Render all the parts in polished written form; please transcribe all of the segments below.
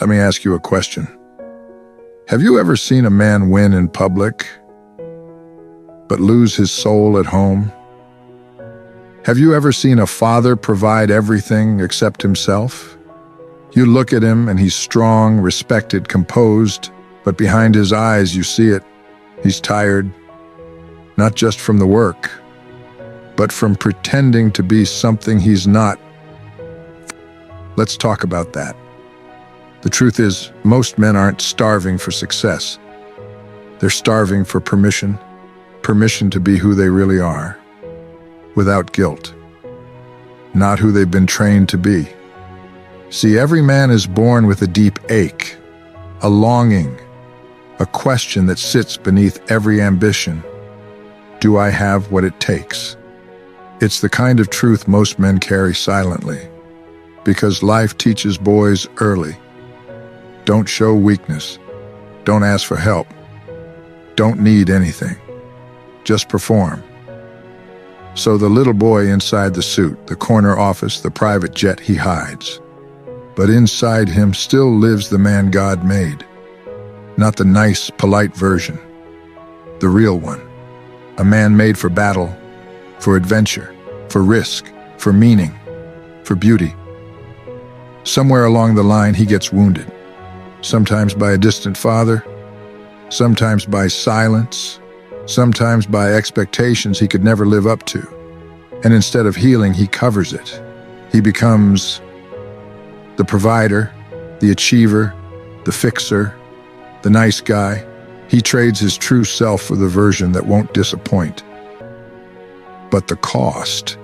Let me ask you a question. Have you ever seen a man win in public, but lose his soul at home? Have you ever seen a father provide everything except himself? You look at him and he's strong, respected, composed, but behind his eyes you see it. He's tired, not just from the work, but from pretending to be something he's not. Let's talk about that. The truth is, most men aren't starving for success. They're starving for permission to be who they really are, without guilt, not who they've been trained to be. See, every man is born with a deep ache, a longing, a question that sits beneath every ambition. Do I have what it takes? It's the kind of truth most men carry silently, because life teaches boys early. Don't show weakness. Don't ask for help. Don't need anything. Just perform. So the little boy inside the suit, the corner office, the private jet, he hides. But inside him still lives the man God made. Not the nice, polite version. The real one. A man made for battle, for adventure, for risk, for meaning, for beauty. Somewhere along the line he gets wounded. Sometimes by a distant father, sometimes by silence, sometimes by expectations he could never live up to. And instead of healing, he covers it. He becomes the provider, the achiever, the fixer, the nice guy. He trades his true self for the version that won't disappoint. But the cost,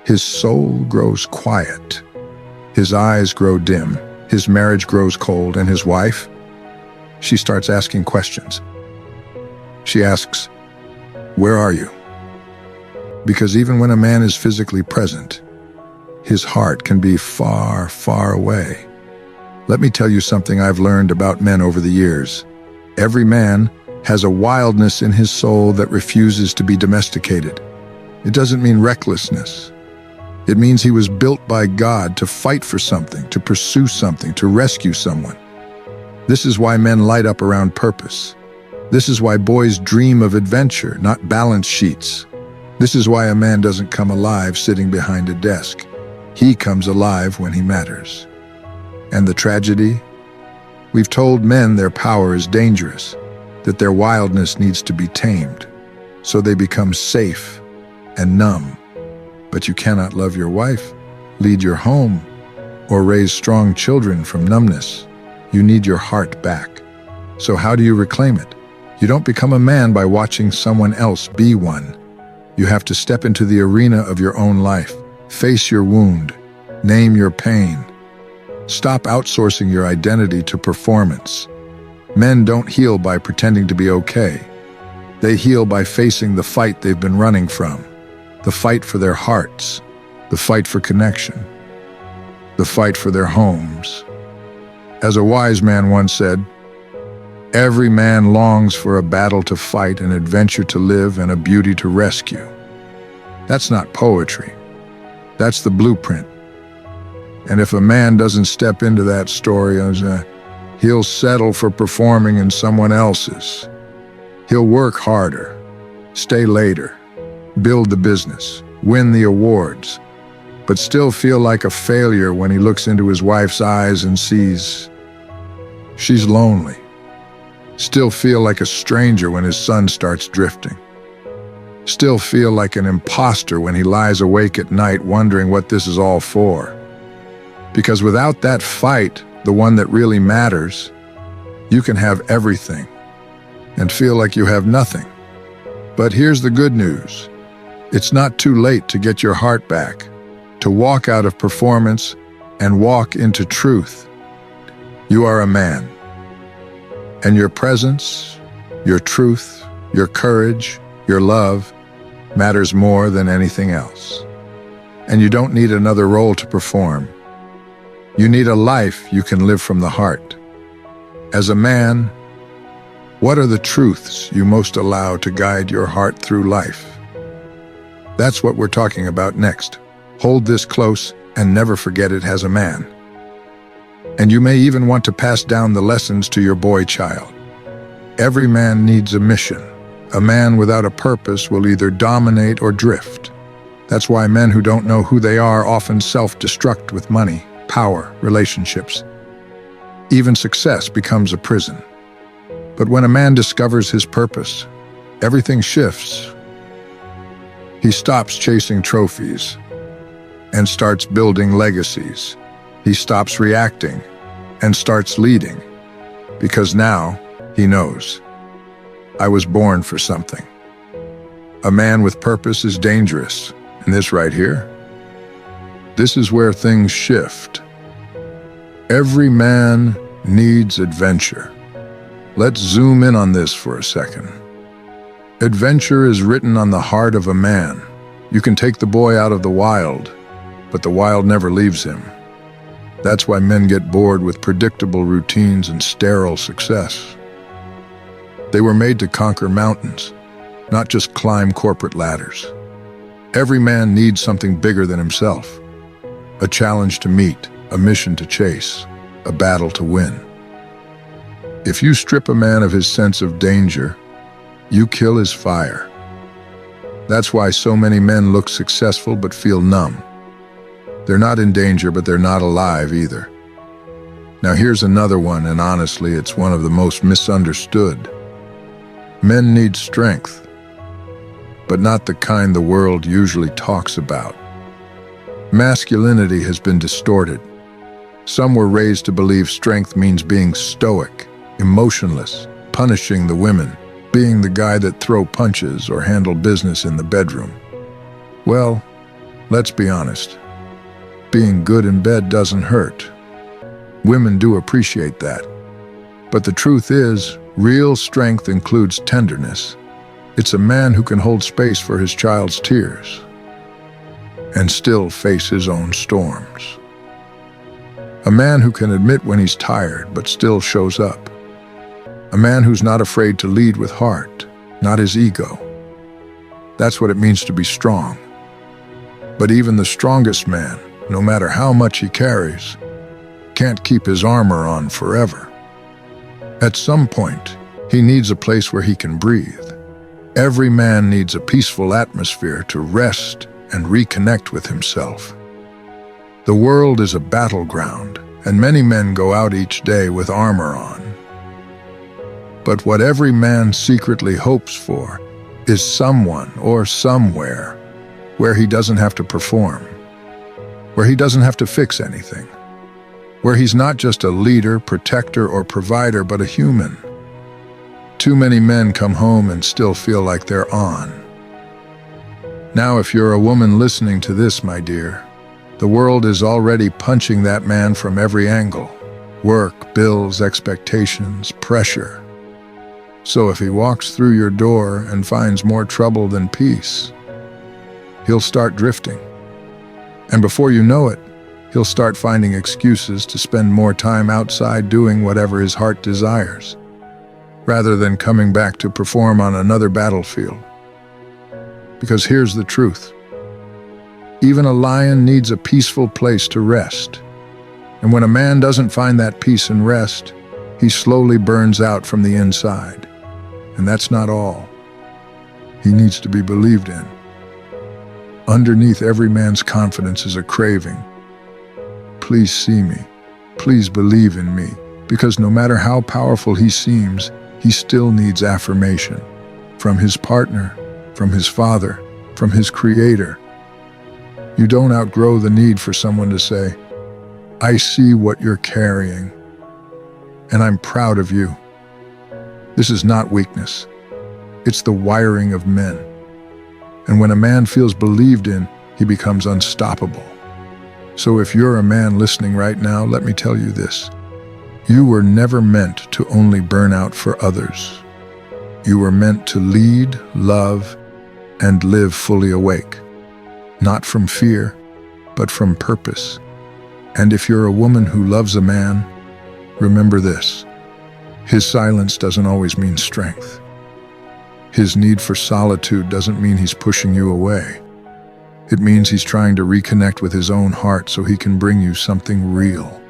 his soul grows quiet, his eyes grow dim, his marriage grows cold, and his wife, she starts asking questions. She asks, "Where are you?" Because even when a man is physically present, his heart can be far, far away. Let me tell you something I've learned about men over the years. Every man has a wildness in his soul that refuses to be domesticated. It doesn't mean recklessness. It means he was built by God to fight for something, to pursue something, to rescue someone. This is why men light up around purpose. This is why boys dream of adventure, not balance sheets. This is why a man doesn't come alive sitting behind a desk. He comes alive when he matters. And the tragedy? We've told men their power is dangerous, that their wildness needs to be tamed, so they become safe and numb. But you cannot love your wife, lead your home, or raise strong children from numbness. You need your heart back. So how do you reclaim it? You don't become a man by watching someone else be one. You have to step into the arena of your own life, face your wound, name your pain. Stop outsourcing your identity to performance. Men don't heal by pretending to be okay. They heal by facing the fight they've been running from. The fight for their hearts, the fight for connection, the fight for their homes. As a wise man once said, "Every man longs for a battle to fight, an adventure to live, and a beauty to rescue." That's not poetry. That's the blueprint. And if a man doesn't step into that story, he'll settle for performing in someone else's. He'll work harder, stay later, build the business, win the awards, but still feel like a failure when he looks into his wife's eyes and sees she's lonely. Still feel like a stranger when his son starts drifting. Still feel like an imposter when he lies awake at night wondering what this is all for. Because without that fight, the one that really matters, you can have everything and feel like you have nothing. But here's the good news. It's not too late to get your heart back, to walk out of performance and walk into truth. You are a man, and your presence, your truth, your courage, your love matters more than anything else. And you don't need another role to perform. You need a life you can live from the heart. As a man, what are the truths you most allow to guide your heart through life? That's what we're talking about next. Hold this close and never forget it as a man. And you may even want to pass down the lessons to your boy child. Every man needs a mission. A man without a purpose will either dominate or drift. That's why men who don't know who they are often self-destruct with money, power, relationships. Even success becomes a prison. But when a man discovers his purpose, everything shifts. He stops chasing trophies and starts building legacies. He stops reacting and starts leading, because now he knows, I was born for something. A man with purpose is dangerous, and this right here, this is where things shift. Every man needs adventure. Let's zoom in on this for a second. Adventure is written on the heart of a man. You can take the boy out of the wild, but the wild never leaves him. That's why men get bored with predictable routines and sterile success. They were made to conquer mountains, not just climb corporate ladders. Every man needs something bigger than himself. A challenge to meet, a mission to chase, a battle to win. If you strip a man of his sense of danger, you kill his fire. That's why so many men look successful but feel numb. They're not in danger, but they're not alive either. Now here's another one, and honestly, it's one of the most misunderstood. Men need strength, but not the kind the world usually talks about. Masculinity has been distorted. Some were raised to believe strength means being stoic, emotionless, punishing the women, being the guy that throw punches or handle business in the bedroom. Well, let's be honest. Being good in bed doesn't hurt. Women do appreciate that. But the truth is, real strength includes tenderness. It's a man who can hold space for his child's tears and still face his own storms. A man who can admit when he's tired but still shows up. A man who's not afraid to lead with heart, not his ego. That's what it means to be strong. But even the strongest man, no matter how much he carries, can't keep his armor on forever. At some point, he needs a place where he can breathe. Every man needs a peaceful atmosphere to rest and reconnect with himself. The world is a battleground, and many men go out each day with armor on. But what every man secretly hopes for is someone or somewhere where he doesn't have to perform, where he doesn't have to fix anything, where he's not just a leader, protector, or provider, but a human. Too many men come home and still feel like they're on. Now, if you're a woman listening to this, my dear, the world is already punching that man from every angle. Work, bills, expectations, pressure. So if he walks through your door and finds more trouble than peace, he'll start drifting. And before you know it, he'll start finding excuses to spend more time outside doing whatever his heart desires, rather than coming back to perform on another battlefield. Because here's the truth. Even a lion needs a peaceful place to rest. And when a man doesn't find that peace and rest, he slowly burns out from the inside. And that's not all. He needs to be believed in. Underneath every man's confidence is a craving. Please see me. Please believe in me. Because no matter how powerful he seems, he still needs affirmation. From his partner, from his father, from his creator. You don't outgrow the need for someone to say, I see what you're carrying, and I'm proud of you. This is not weakness. It's the wiring of men. And when a man feels believed in, he becomes unstoppable. So if you're a man listening right now, let me tell you this. You were never meant to only burn out for others. You were meant to lead, love, and live fully awake. Not from fear, but from purpose. And if you're a woman who loves a man, remember this. His silence doesn't always mean strength. His need for solitude doesn't mean he's pushing you away. It means he's trying to reconnect with his own heart so he can bring you something real.